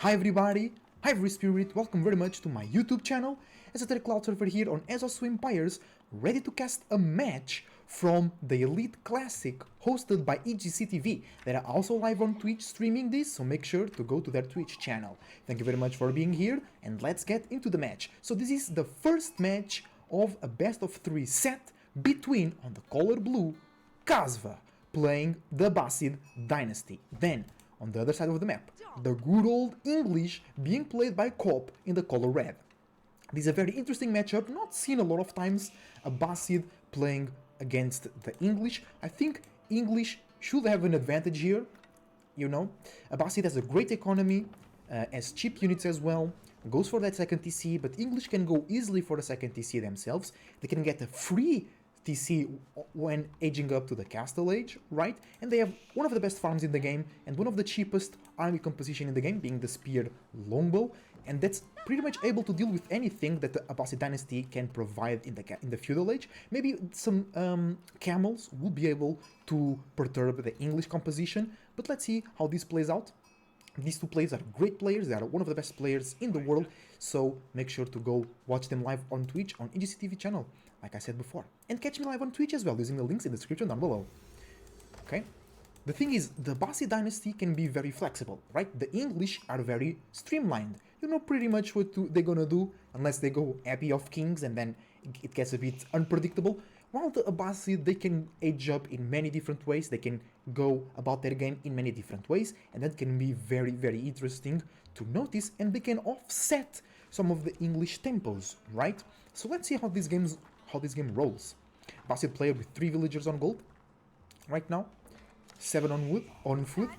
Hi everybody, hi every spirit, welcome very much to my YouTube channel. Esoteric Cloud Surfer here on Esos Empires, ready to cast a match from the Elite Classic hosted by EGCTV. They are also live on Twitch streaming this, so make sure to go to their Twitch channel. Thank you very much for being here, and let's get into the match. So this is the first match of a best of 3 set between, on the color blue, Kasva playing the Abbasid Dynasty. Then, on the other side of the map, the good old English being played by Kaup in the color red. This is a very interesting matchup, not seen a lot of times, Abbasid playing against the English. I think English should have an advantage here, you know. Abbasid has a great economy, has cheap units as well, goes for that second TC, but English can go easily for the second TC themselves. They can get a free TC when aging up to the Castle Age, right? And they have one of the best farms in the game and one of the cheapest army composition in the game, being the Spear Longbow, and that's pretty much able to deal with anything that the Abbasid Dynasty can provide in the Feudal Age. Maybe some camels will be able to perturb the English composition, but let's see how this plays out. These two players are great players, they are one of the best players in the world, so make sure to go watch them live on Twitch on EGCTV channel, like I said before. And catch me live on Twitch as well, using the links in the description down below. Okay? The thing is, the Abbasid Dynasty can be very flexible, right? The English are very streamlined. You know pretty much what they're gonna do, unless they go Abbey of Kings and then it gets a bit unpredictable. While the Abbasid, they can age up in many different ways, they can go about their game in many different ways, and that can be very, very interesting to notice, and they can offset some of the English tempos, right? So let's see how this game rolls. Abbasid player with 3 villagers on gold right now, 7 on wood, on food,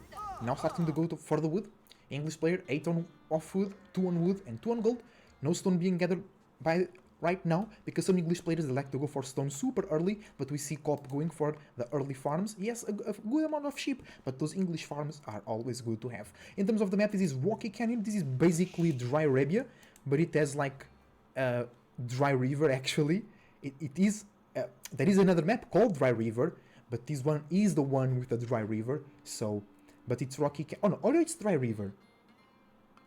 now starting to go for the wood. English player 8 off food, 2 on wood and 2 on gold. No stone being gathered by right now, because some English players, they like to go for stone super early, but we see Kaup going for the early farms. Yes, a good amount of sheep, but those English farms are always good to have. In terms of the map, this is Rocky Canyon. This is basically Dry Arabia, but it has like Dry River actually. There is another map called Dry River, but this one is the one with the Dry River, so, but it's Rocky Canyon. Oh no, it's Dry River.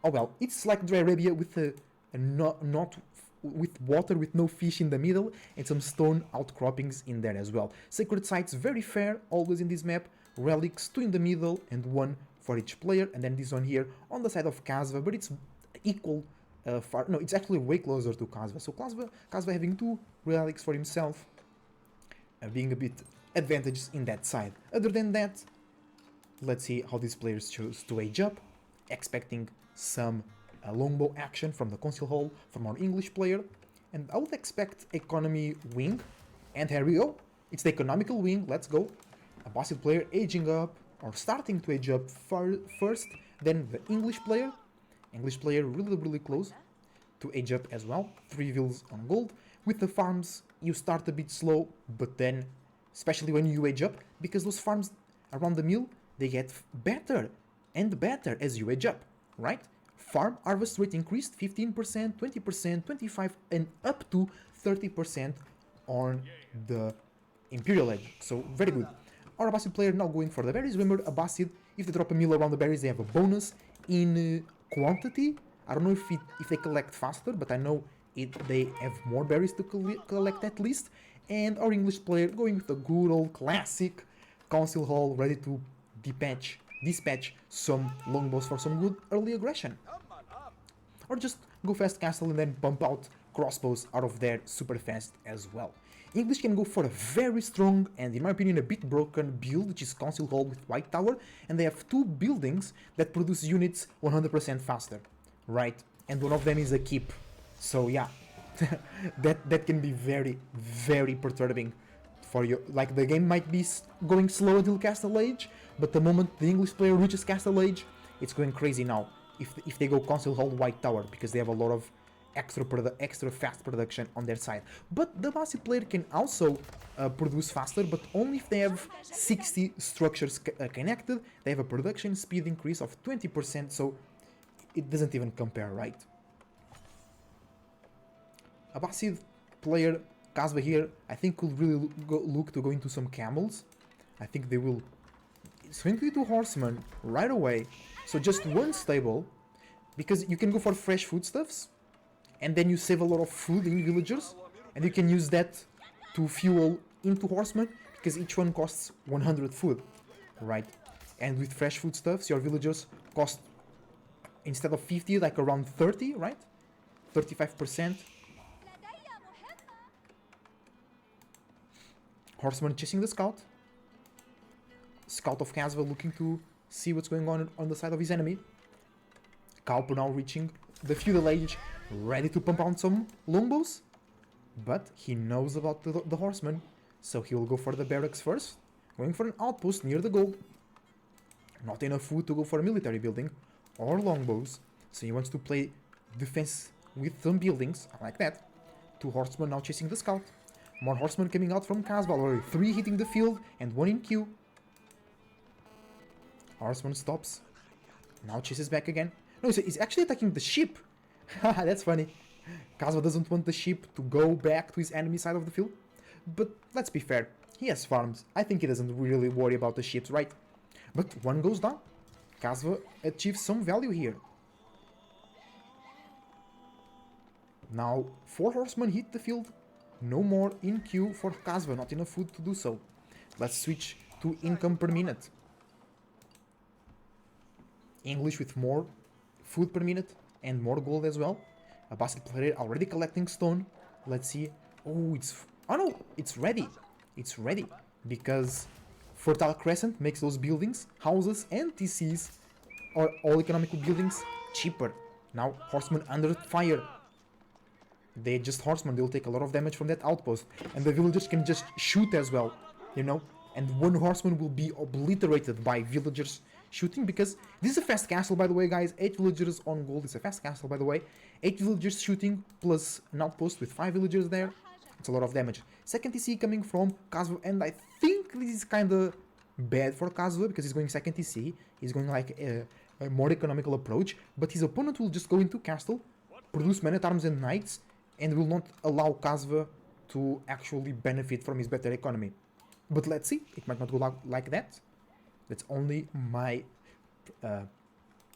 Oh well, it's like Dry Arabia with a not with water, with no fish in the middle, and some stone outcroppings in there as well. Sacred sites, very fair, always in this map. Relics, 2 in the middle and 1 for each player, and then this one here on the side of Kasva, but it's equal far. No, it's actually way closer to Kasva. So Kasva having 2 relics for himself, being a bit advantageous in that side. Other than that, let's see how these players choose to age up, expecting some longbow action from the Council Hall from our English player, and I would expect economy wing, and here we go, it's the economical wing, let's go. Abbasid player aging up, or starting to age up first, then the English player really close to age up as well. 3 vills on gold. With the farms, you start a bit slow, but then, especially when you age up, because those farms around the mill, they get better and better as you age up, right? Farm harvest rate increased 15%, 20%, 25%, and up to 30% on the Imperial Age. So very good. Our Abbasid player now going for the berries. Remember, Abbasid, if they drop a mill around the berries, they have a bonus in quantity. I don't know if they collect faster, but I know they have more berries to collect at least. And our English player going with the good old classic Council Hall, ready to dispatch some longbows for some good early aggression. Or just go fast castle and then bump out crossbows out of there super fast as well. English can go for a very strong and, in my opinion, a bit broken build, which is Council Hall with White Tower, and they have 2 buildings that produce units 100% faster, right? And one of them is a keep. So yeah, that can be very, very perturbing for you. Like, the game might be going slow until Castle Age, but the moment the English player reaches Castle Age, it's going crazy now. If they go Council Hall White Tower, because they have a lot of extra fast production on their side. But the Abbasid player can also produce faster, but only if they have 60 structures connected. They have a production speed increase of 20%, so it doesn't even compare, right? Abbasid player Kasva here, I think, could really look to go into some camels. I think they will swing to horsemen right away. So just one stable, because you can go for fresh foodstuffs, and then you save a lot of food in villagers, and you can use that to fuel into horsemen, because each one costs 100 food, right? And with fresh foodstuffs, your villagers cost, instead of 50, like around 30, right? 35%. Horseman chasing the scout. Scout of Kasva looking to see what's going on the side of his enemy. Kaup now reaching the feudal age, ready to pump out some longbows. But he knows about the horseman, so he will go for the barracks first, going for an outpost near the gold. Not enough food to go for a military building or longbows, so he wants to play defense with some buildings, like that. 2 horsemen now chasing the scout. More horsemen coming out from Kasva, already 3 hitting the field and 1 in queue. Horseman stops, now chases back again. No, he's actually attacking the ship. Haha, that's funny. Kasva doesn't want the ship to go back to his enemy side of the field. But let's be fair, he has farms. I think he doesn't really worry about the ships, right? But 1 goes down. Kasva achieves some value here. Now 4 horsemen hit the field. No more in queue for Kasva, not enough food to do so. Let's switch to income per minute. English with more food per minute and more gold as well. A basket player already collecting stone. Let's see. Oh, it's ready. It's ready because Fertile Crescent makes those buildings, houses and TCs, or all economical buildings, cheaper. Now horsemen under fire. They just horsemen, they'll take a lot of damage from that outpost, and the villagers can just shoot as well, you know, and 1 horseman will be obliterated by villagers shooting, because this is a fast castle, by the way, guys. 8 villagers on gold is a fast castle, by the way. 8 villagers shooting plus an outpost with 5 villagers there. It's a lot of damage. Second TC coming from Kasva, and I think this is kind of bad for Kasva because he's going second TC. He's going like a more economical approach, but his opponent will just go into castle, produce men-at-arms and knights, and will not allow Kasva to actually benefit from his better economy. But let's see, it might not go like that. That's only my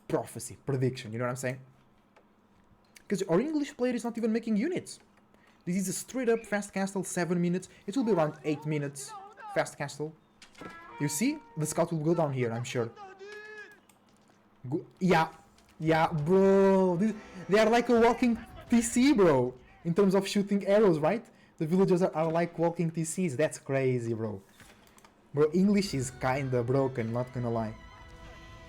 prophecy, prediction, you know what I'm saying? Because our English player is not even making units. This is a straight up fast castle, 7 minutes. It will be around 8 minutes fast castle. You see, the scout will go down here, I'm sure. Yeah, bro. They are like a walking TC, bro. In terms of shooting arrows, right? The villagers are like walking TCs. That's crazy, bro. Bro, English is kinda broken, not gonna lie.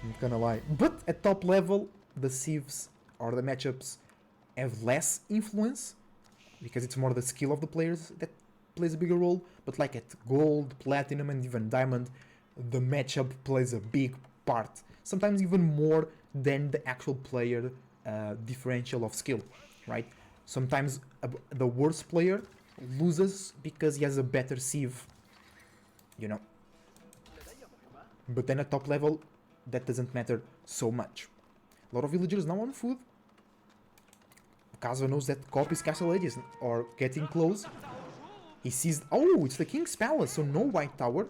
Not gonna lie. But at top level, the civs or the matchups have less influence, because it's more the skill of the players that plays a bigger role. But like at gold, platinum and even diamond, the matchup plays a big part. Sometimes even more than the actual player differential of skill, right? Sometimes the worst player loses because he has a better sieve, you know. But then at top level, that doesn't matter so much. A lot of villagers now on food. Kasva knows that Kaup is castle ages or getting close. He sees, oh, it's the king's palace, so no white tower.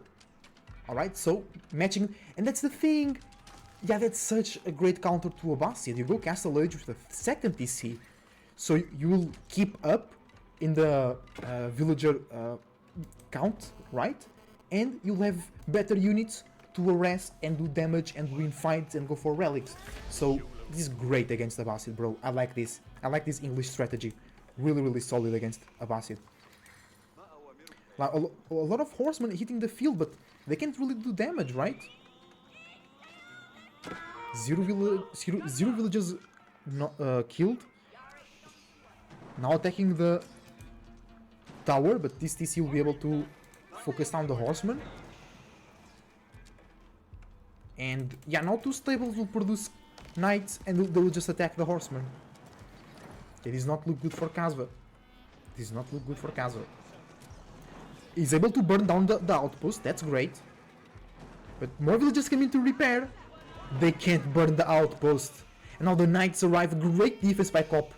Alright, so matching, and that's the thing. Yeah, that's such a great counter to Abbasid. You go castle age with the second TC, so you will keep up in the villager count, right? And you'll have better units to harass and do damage and win fights and go for relics. So this is great against Abbasid, bro. I like this. I like this English strategy. Really, really solid against Abbasid. Like a lot of horsemen hitting the field, but they can't really do damage, right? Zero villagers killed. Now attacking the tower, but this TC will be able to focus down the horsemen. And yeah, now 2 stables will produce knights and they will just attack the horsemen. It does not look good for Kasva. It does not look good for Kasva. He's able to burn down the outpost, that's great. But more villagers come in to repair. They can't burn the outpost. And now the knights arrive, great defense by Kaup.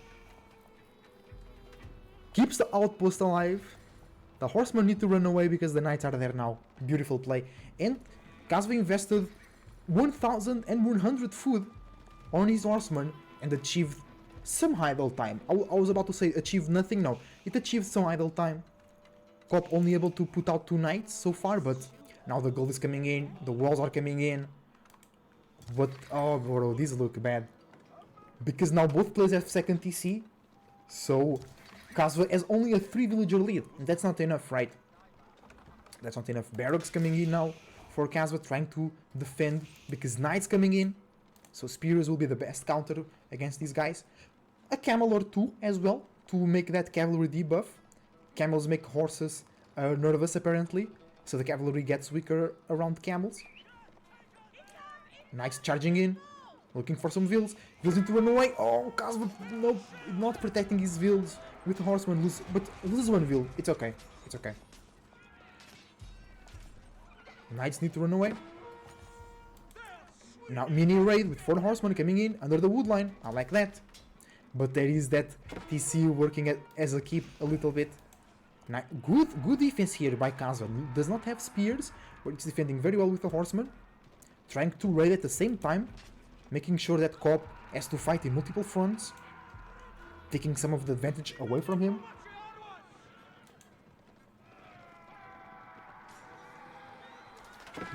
Keeps the outpost alive. The horsemen need to run away because the knights are there now. Beautiful play. And Kasva invested 1,100 food on his horsemen and achieved some idle time. I was about to say achieved nothing, no. It achieved some idle time. Kaup only able to put out 2 knights so far, but now the gold is coming in, the walls are coming in. But, oh bro, these look bad. Because now both players have second TC, so Kasva has only a 3 villager lead, and that's not enough, right? That's not enough. Barracks coming in now for Kasva, trying to defend, because knights coming in, so spears will be the best counter against these guys. A camel or 2 as well, to make that cavalry debuff. Camels make horses nervous apparently, so the cavalry gets weaker around camels. Knights charging in, looking for some vills. Vills need to run away. Oh, Kasva, no, not protecting his vills with the horseman, but loses 1 vill. It's okay, it's okay. Knights need to run away. Now mini raid with 4 horsemen coming in under the wood line. I like that. But there is that TC working as a keep a little bit. Now, good defense here by Kasva. Does not have spears, but it's defending very well with the horseman. Trying to raid at the same time, making sure that Kaup has to fight in multiple fronts, taking some of the advantage away from him.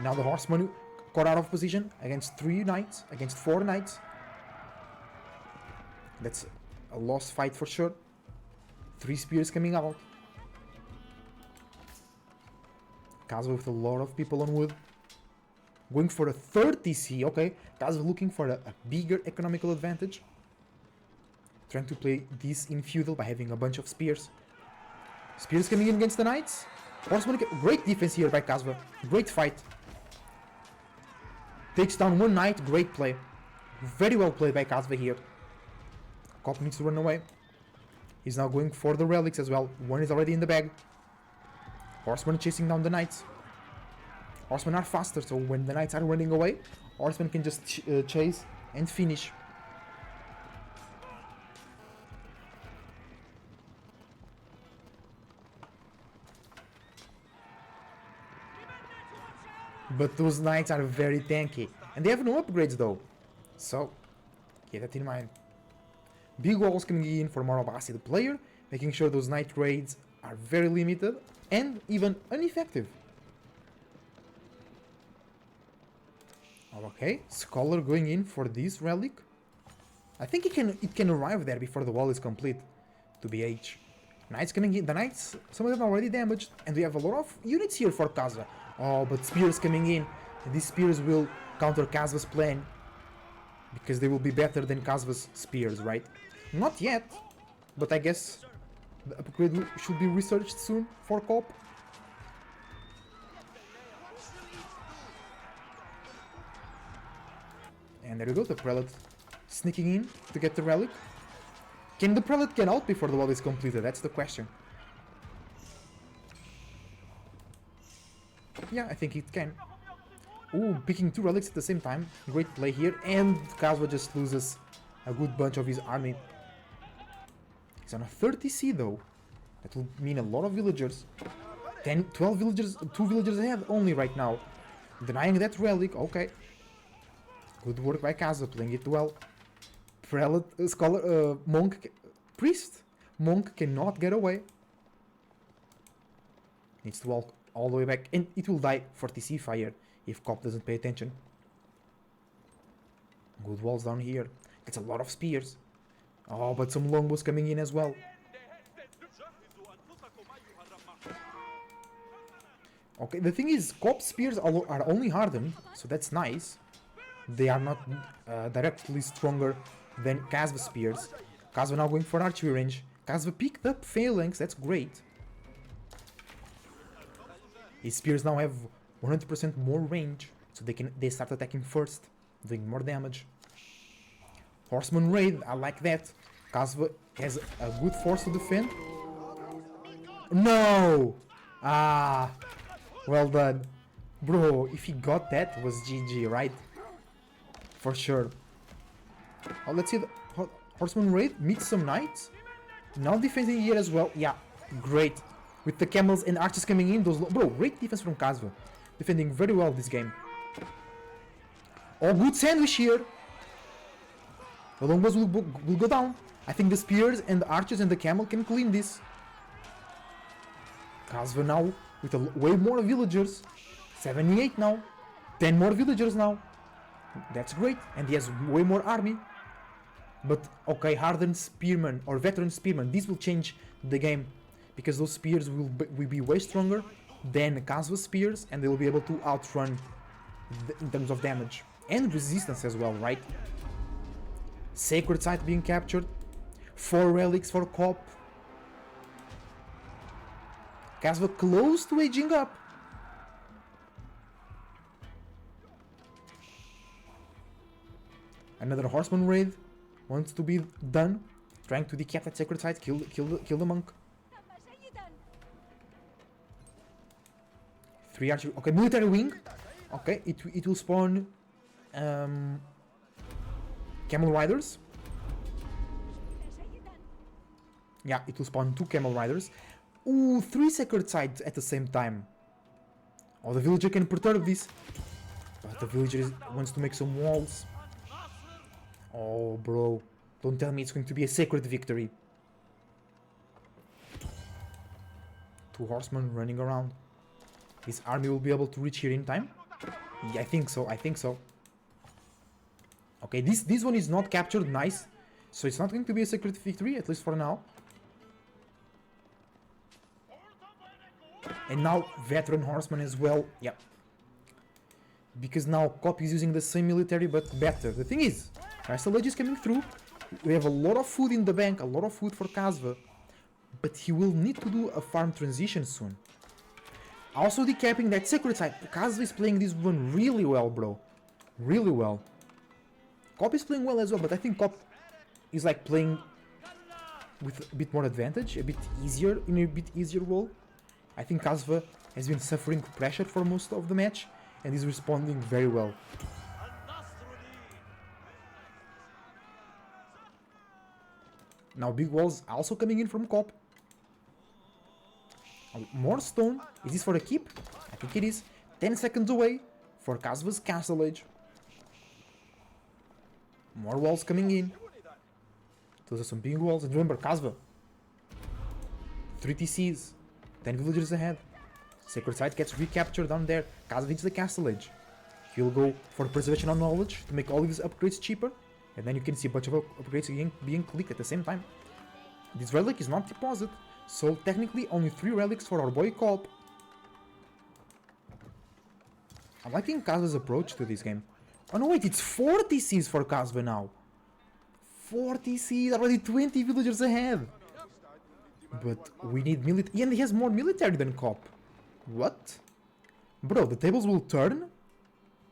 Now the horseman got out of position against 3 knights, against 4 knights. That's a lost fight for sure. 3 spears coming out. Kasva with a lot of people on wood. Going for a 3rd TC, okay. Kasva looking for a bigger economical advantage. Trying to play this in feudal by having a bunch of spears. Spears coming in against the knights. Horseman, great defense here by Kasva. Great fight. Takes down 1 knight, great play. Very well played by Kasva here. Kaup needs to run away. He's now going for the relics as well. 1 is already in the bag. Horsemen chasing down the knights. Horsemen are faster, so when the knights are running away, horsemen can just chase and finish. But those knights are very tanky, and they have no upgrades though, so keep that in mind. Big walls coming in for more of the player, making sure those knight raids are very limited and even ineffective. Okay, Scholar going in for this relic. I think it can arrive there before the wall is complete, to BH. Knights coming in, the knights, some of them are already damaged, and we have a lot of units here for Kasva. Oh, but spears coming in, and these spears will counter Kasva's plan, because they will be better than Kasva's spears, right? Not yet, but I guess the upgrade should be researched soon for Kaup. And there we go, the prelate sneaking in to get the relic. Can the prelate get out before the wall is completed? That's the question. Yeah, I think it can. Ooh, picking 2 relics at the same time. Great play here. And Kasva just loses a good bunch of his army. He's on a 30C though. That will mean a lot of villagers. 10, 12 villagers, 2 villagers ahead only right now. Denying that relic, okay. Good work by Kasva, playing it well. Prelate, scholar, monk, priest. Monk cannot get away. Needs to walk all the way back, and it will die for TC fire if Kaup doesn't pay attention. Good walls down here. Gets a lot of spears. Oh, but some longbows coming in as well. Okay, the thing is, Kaup spears are only hardened, so that's nice. They are not directly stronger than Kasva spears. Kasva now going for archery range. Kasva picked up phalanx, that's great. His spears now have 100% more range, so they start attacking first, doing more damage. Horseman raid, I like that. Kasva has a good force to defend. No! Ah, well done. Bro, if he got that, it was GG, right? For sure. Oh, let's see the Horseman raid, meets some knights. Now defending here as well. Yeah, great. With the camels and archers coming in, bro, great defense from Kasva. Defending very well this game. Oh, good sandwich here. The longbows will go down. I think the spears and the archers and the camel can clean this. Kasva now with way more villagers. 78 now. 10 more villagers now. That's great. And he has way more army. But okay, hardened spearmen or veteran spearmen, this will change the game. Because those spears will be way stronger than Kasva's spears. And they will be able to outrun in terms of damage. And resistance as well, right? Sacred site being captured. 4 relics for Kaup. Kasva close to aging up. Another horseman raid wants to be done. Trying to decap that sacred site, kill the monk. 3 archers. Okay, military wing. Okay, it will spawn camel riders. Yeah, it will spawn 2 camel riders. Ooh, 3 sacred sites at the same time. Oh, the villager can perturb this. But the villager wants to make some walls. Oh, bro. Don't tell me it's going to be a sacred victory. 2 horsemen running around. His army will be able to reach here in time? Yeah, I think so, Okay, this one is not captured, nice. So it's not going to be a sacred victory, at least for now. And now veteran horseman as well, yeah. Because now Kaup is using the same military but better. The thing is, Castle Age is coming through. We have a lot of food in the bank, a lot of food for Kasva. But he will need to do a farm transition soon. Also decapping that sacred site. Kasva is playing this one really well, bro. Really well. Kaup is playing well as well, but I think Kaup is like playing with a bit more advantage, a bit easier, in a bit easier role. I think Kasva has been suffering pressure for most of the match and is responding very well. Now big walls also coming in from Kaup. More stone. Is this for a keep? I think it is. 10 seconds away for Kasva's Castle Age. More walls coming in. Those are some big walls. And remember, Kasva. 3 TCs. 10 villagers ahead. Sacred site gets recaptured down there. Kasva hits the Castle Age. He'll go for preservation of knowledge to make all these upgrades cheaper. And then you can see a bunch of upgrades being clicked at the same time. This relic is not deposit. So technically only 3 relics for our boy Kaup. I'm liking Kasva's approach to this game. Oh no wait, it's 4 TCs for Kasva now. 4 TCs, already 20 villagers ahead. But we need military, and he has more military than Kaup. What? Bro, the tables will turn?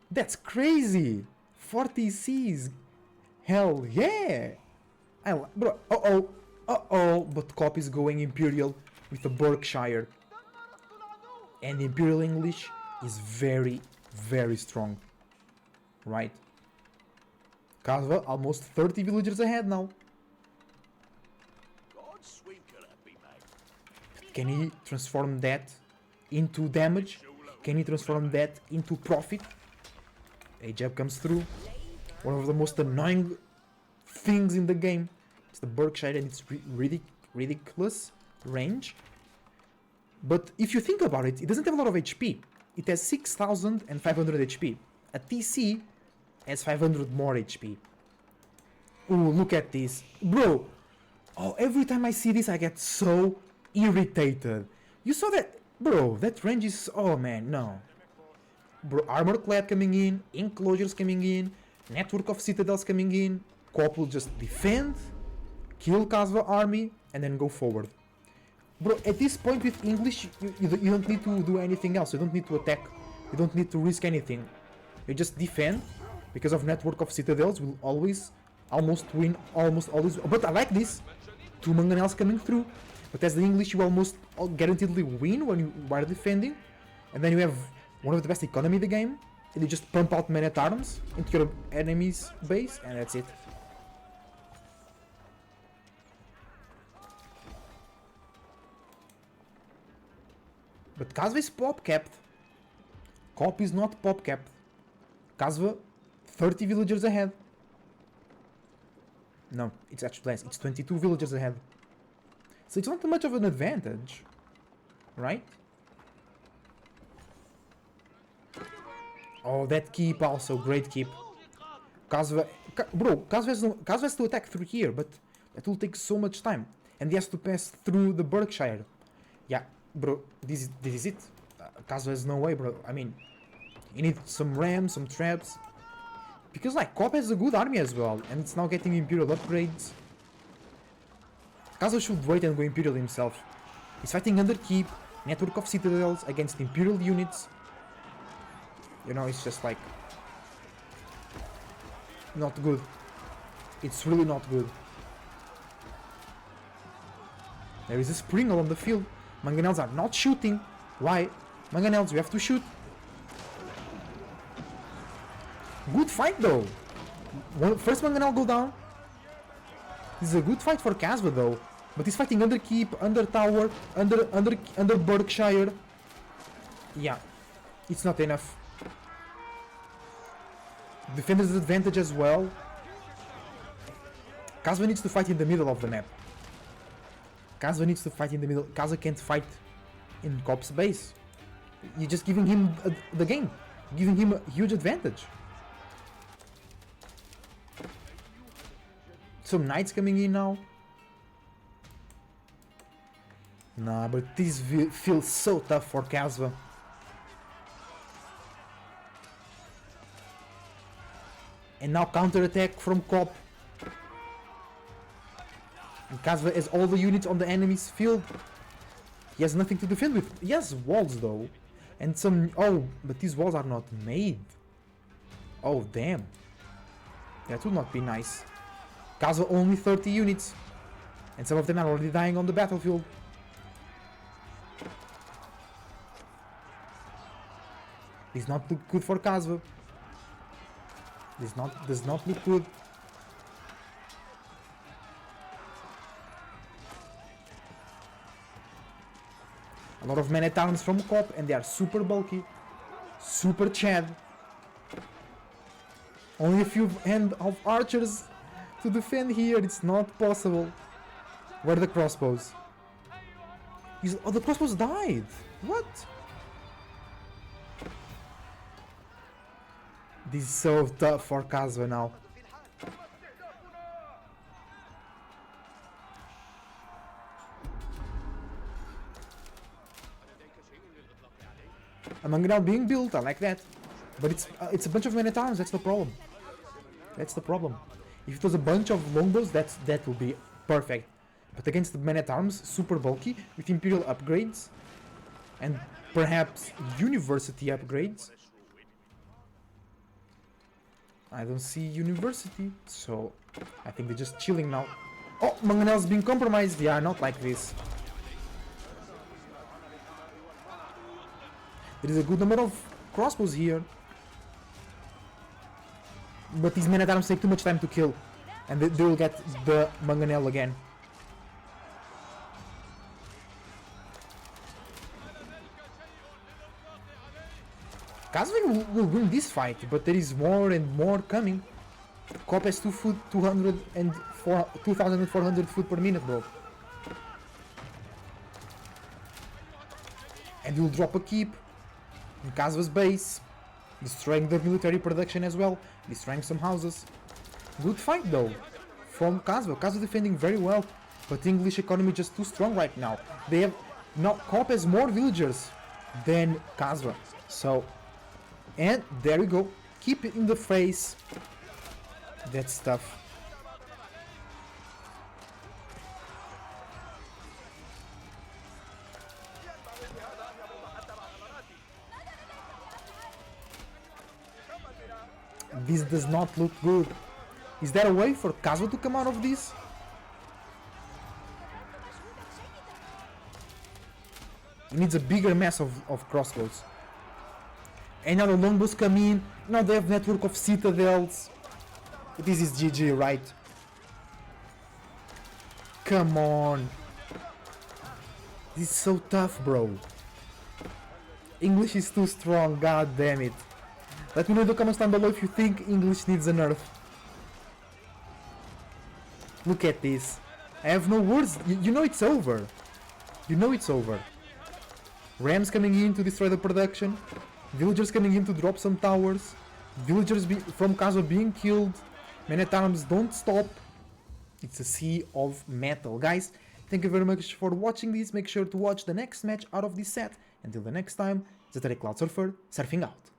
That's crazy. 4 TCs. Hell yeah. Bro, but Kaup is going Imperial with the Berkshire. And Imperial English is very, very strong. Right? Kasva almost 30 villagers ahead now. Can he transform that into damage? Can he transform that into profit? A jab comes through. One of the most annoying things in the game. It's the Berkshire and its ridiculous range. But if you think about it, it doesn't have a lot of HP. It has 6,500 HP. A TC has 500 more HP. Ooh, look at this. Bro! Oh, every time I see this I get so irritated. You saw that? Bro, that range is... Oh man, no. Bro, armor clad coming in, enclosures coming in, network of citadels coming in. Kaup will just defend, kill Kasva army, and then go forward. Bro, at this point with English, you don't need to do anything else. You don't need to attack. You don't need to risk anything. You just defend. Because of network of citadels, will always almost win, almost always. But I like this. 2 mangonels coming through. But as the English, you almost guaranteedly win when you are defending. And then you have one of the best economy in the game. And you just pump out men-at-arms into your enemy's base. And that's it. But Kasva is pop-capped. Kaup is not pop-capped. Kasva, 30 villagers ahead. No, it's actually less. It's 22 villagers ahead. So it's not much of an advantage, right? Oh, that keep also, great keep. Kasva, Kasva has to attack through here, but that will take so much time. And he has to pass through the Berkshire. Yeah, bro, this is it. Kasva has no way, bro. I mean, you need some rams, some traps. Because like, Kaup has a good army as well, and it's now getting Imperial upgrades. Kasva should wait and go Imperial himself. He's fighting under keep, network of citadels against Imperial units. You know, it's just like... not good. It's really not good. There is a Springle on the field. Mangonels are not shooting. Why? Mangonels, you have to shoot. Good fight though. First Mangonel go down. This is a good fight for Kasva though. But he's fighting under keep, under tower, under Berkshire. Yeah, it's not enough. Defender's advantage as well. Kasva needs to fight in the middle of the map. Kasva needs to fight in the middle. Kasva can't fight in Kaup's base. You're just giving him the game. Giving him a huge advantage. Some knights coming in now. Nah, but this feels so tough for Kasva. And now counter-attack from Kaup. And Kasva has all the units on the enemy's field. He has nothing to defend with. He has walls though. And some... oh, but these walls are not made. Oh, damn. That would not be nice. Kasva only 30 units. And some of them are already dying on the battlefield. This not look good for Kasva. This does not look good. A lot of men-at-arms from Kaup, and they are super bulky, super Chad. Only a few hand of archers to defend here. It's not possible. Where are the crossbows? Oh, the crossbows died. What? This is so tough for Kasva now. A Mangonel being built, I like that. But it's a bunch of men-at-arms, that's the problem. That's the problem. If it was a bunch of longbows, that would be perfect. But against the men-at-arms, super bulky, with Imperial upgrades, and perhaps University upgrades. I don't see University, so I think they're just chilling now. Oh, Mangonel's being compromised. Yeah, not like this. There is a good number of crossbows here. But these men-at-arms take too much time to kill. And they will get the Mangonel again. Kasva will win this fight, but there is more and more coming. Kaup has 2,400 food per minute, bro. And will drop a keep in Kasva's base, destroying the military production as well, destroying some houses. Good fight though, from Kasva. Kasva defending very well, but the English economy just too strong right now. They have Kaup has more villagers than Kasva, so. And there we go. Keep it in the face. That's tough. This does not look good. Is there a way for Kasva to come out of this? He needs a bigger mass of crossbows. And now the longbows come in. Now they have network of citadels. This is GG, right? Come on. This is so tough, bro. English is too strong, god damn it. Let me know in the comments down below if you think English needs a nerf. Look at this. I have no words. You know it's over. You know it's over. Rams coming in to destroy the production. Villagers coming in to drop some towers. Villagers from Kasva being killed. Men at arms don't stop. It's a sea of metal. Guys, thank you very much for watching this. Make sure to watch the next match out of this set. Until the next time, it's a Cloud Surfer, surfing out.